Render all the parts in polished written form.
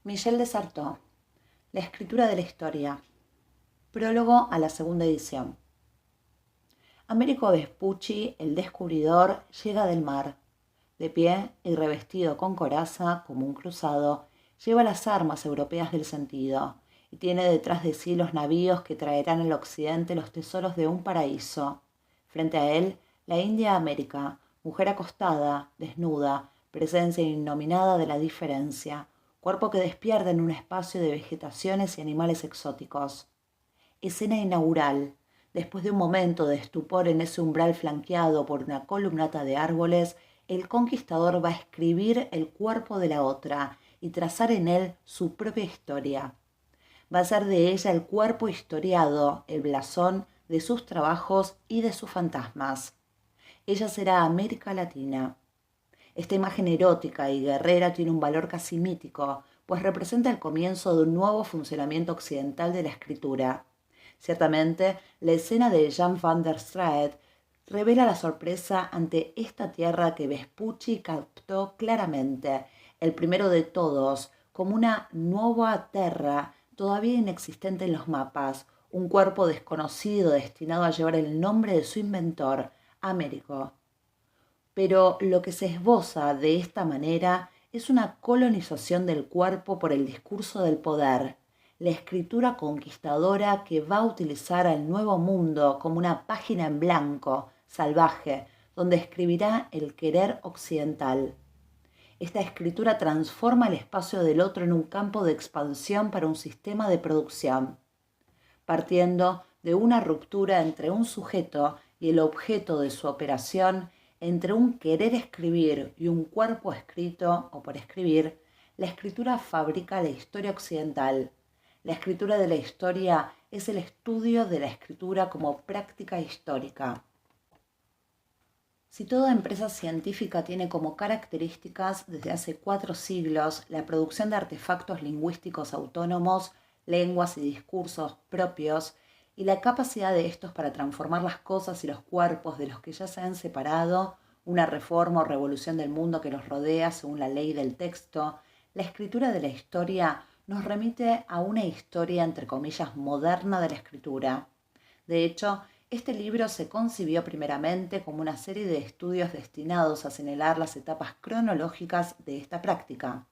Michel de Certeau, La escritura de la historia. Prólogo a la segunda edición. Américo Vespucci, el descubridor, llega del mar. De pie y revestido con coraza, como un cruzado, lleva las armas europeas del sentido, y tiene detrás de sí los navíos que traerán al occidente los tesoros de un paraíso. Frente a él, la India América, mujer acostada, desnuda, presencia innominada de la diferencia, cuerpo que despierta en un espacio de vegetaciones y animales exóticos. Escena inaugural. Después de un momento de estupor en ese umbral flanqueado por una columnata de árboles, el conquistador va a escribir el cuerpo de la otra y trazar en él su propia historia. Va a ser de ella el cuerpo historiado, el blasón de sus trabajos y de sus fantasmas. Ella será América Latina. Esta imagen erótica y guerrera tiene un valor casi mítico, pues representa el comienzo de un nuevo funcionamiento occidental de la escritura. Ciertamente, la escena de Jan van der Straet revela la sorpresa ante esta tierra que Vespucci captó claramente, el primero de todos, como una nueva terra todavía inexistente en los mapas, un cuerpo desconocido destinado a llevar el nombre de su inventor, Américo. Pero lo que se esboza de esta manera es una colonización del cuerpo por el discurso del poder, la escritura conquistadora que va a utilizar al nuevo mundo como una página en blanco, salvaje, donde escribirá el querer occidental. Esta escritura transforma el espacio del otro en un campo de expansión para un sistema de producción, partiendo de una ruptura entre un sujeto y el objeto de su operación, entre un querer escribir y un cuerpo escrito o por escribir, la escritura fabrica la historia occidental. La escritura de la historia es el estudio de la escritura como práctica histórica. Si toda empresa científica tiene como características desde hace 4 siglos la producción de artefactos lingüísticos autónomos, lenguas y discursos propios, y la capacidad de estos para transformar las cosas y los cuerpos de los que ya se han separado, una reforma o revolución del mundo que los rodea según la ley del texto, la escritura de la historia nos remite a una historia entre comillas moderna de la escritura. De hecho, este libro se concibió primeramente como una serie de estudios destinados a señalar las etapas cronológicas de esta práctica.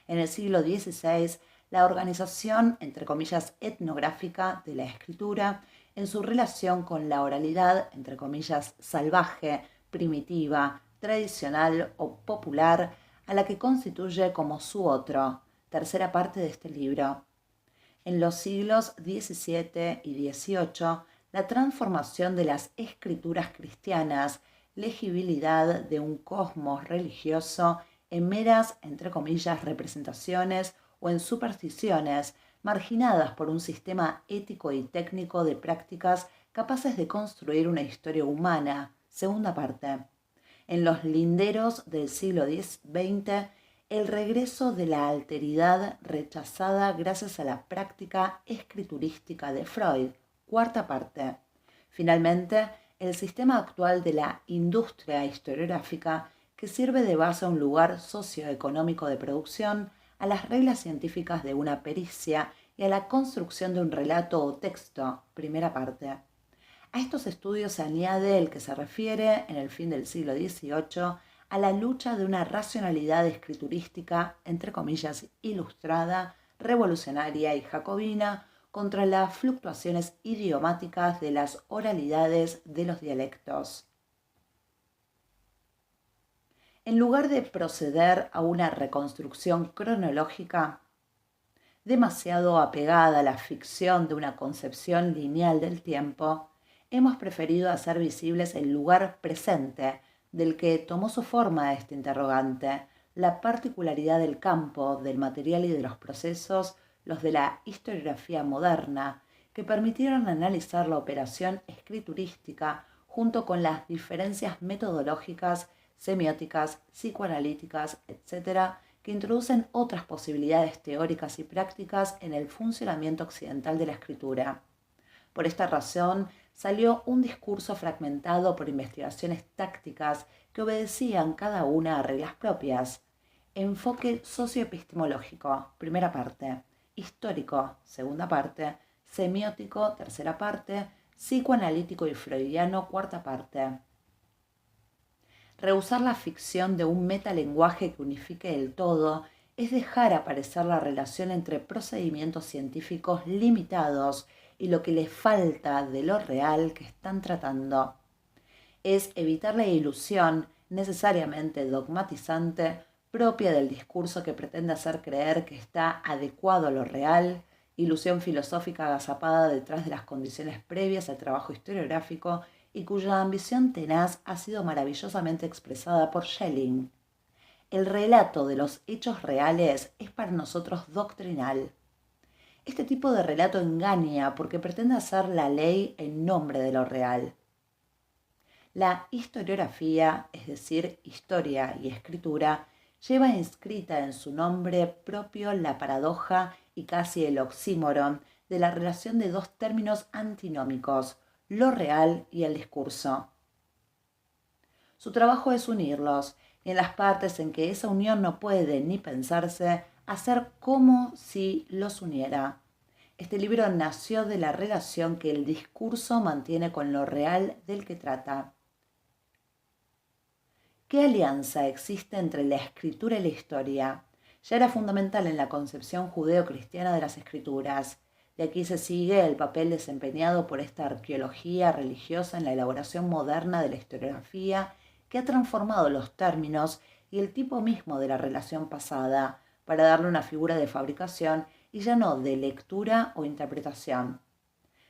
En el siglo XVI, la organización, entre comillas, etnográfica de la escritura, en su relación con la oralidad, entre comillas, salvaje, primitiva, tradicional o popular, a la que constituye como su otro, tercera parte de este libro. En los siglos XVII y XVIII, la transformación de las escrituras cristianas, legibilidad de un cosmos religioso en meras, entre comillas, representaciones o en supersticiones, marginadas por un sistema ético y técnico de prácticas capaces de construir una historia humana. Segunda parte. En los linderos del siglo XX, el regreso de la alteridad rechazada gracias a la práctica escriturística de Freud. Cuarta parte. Finalmente, el sistema actual de la industria historiográfica que sirve de base a un lugar socioeconómico de producción, a las reglas científicas de una pericia y a la construcción de un relato o texto. Primera parte. A estos estudios se añade el que se refiere, en el fin del siglo XVIII, a la lucha de una racionalidad escriturística, entre comillas, ilustrada, revolucionaria y jacobina, contra las fluctuaciones idiomáticas de las oralidades de los dialectos. En lugar de proceder a una reconstrucción cronológica, demasiado apegada a la ficción de una concepción lineal del tiempo, hemos preferido hacer visibles el lugar presente del que tomó su forma este interrogante, la particularidad del campo, del material y de los procesos, los de la historiografía moderna, que permitieron analizar la operación escriturística junto con las diferencias metodológicas, semióticas, psicoanalíticas, etc., que introducen otras posibilidades teóricas y prácticas en el funcionamiento occidental de la escritura. Por esta razón, salió un discurso fragmentado por investigaciones tácticas que obedecían cada una a reglas propias. Enfoque socioepistemológico, primera parte. Histórico, segunda parte. Semiótico, tercera parte. Psicoanalítico y freudiano, cuarta parte. Rehusar la ficción de un metalenguaje que unifique el todo es dejar aparecer la relación entre procedimientos científicos limitados y lo que les falta de lo real que están tratando. Es evitar la ilusión necesariamente dogmatizante propia del discurso que pretende hacer creer que está adecuado a lo real, ilusión filosófica agazapada detrás de las condiciones previas al trabajo historiográfico y cuya ambición tenaz ha sido maravillosamente expresada por Schelling. El relato de los hechos reales es para nosotros doctrinal. Este tipo de relato engaña porque pretende hacer la ley en nombre de lo real. La historiografía, es decir, historia y escritura, lleva inscrita en su nombre propio la paradoja y casi el oxímoron de la relación de dos términos antinómicos, lo real y el discurso. Su trabajo es unirlos, y en las partes en que esa unión no puede ni pensarse, hacer como si los uniera. Este libro nació de la relación que el discurso mantiene con lo real del que trata. ¿Qué alianza existe entre la escritura y la historia? Ya era fundamental en la concepción judeo-cristiana de las escrituras. De aquí se sigue el papel desempeñado por esta arqueología religiosa en la elaboración moderna de la historiografía, que ha transformado los términos y el tipo mismo de la relación pasada, para darle una figura de fabricación y ya no de lectura o interpretación.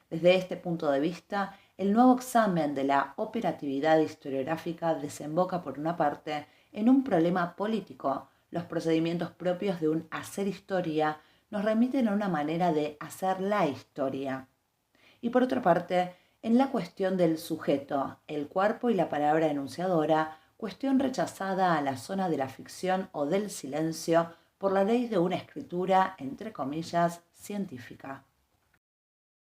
Desde este punto de vista, el nuevo examen de la operatividad historiográfica desemboca, por una parte, en un problema político. Los procedimientos propios de un hacer historia nos remiten a una manera de hacer la historia. Y por otra parte, en la cuestión del sujeto, el cuerpo y la palabra enunciadora, cuestión rechazada a la zona de la ficción o del silencio por la ley de una escritura, entre comillas, científica.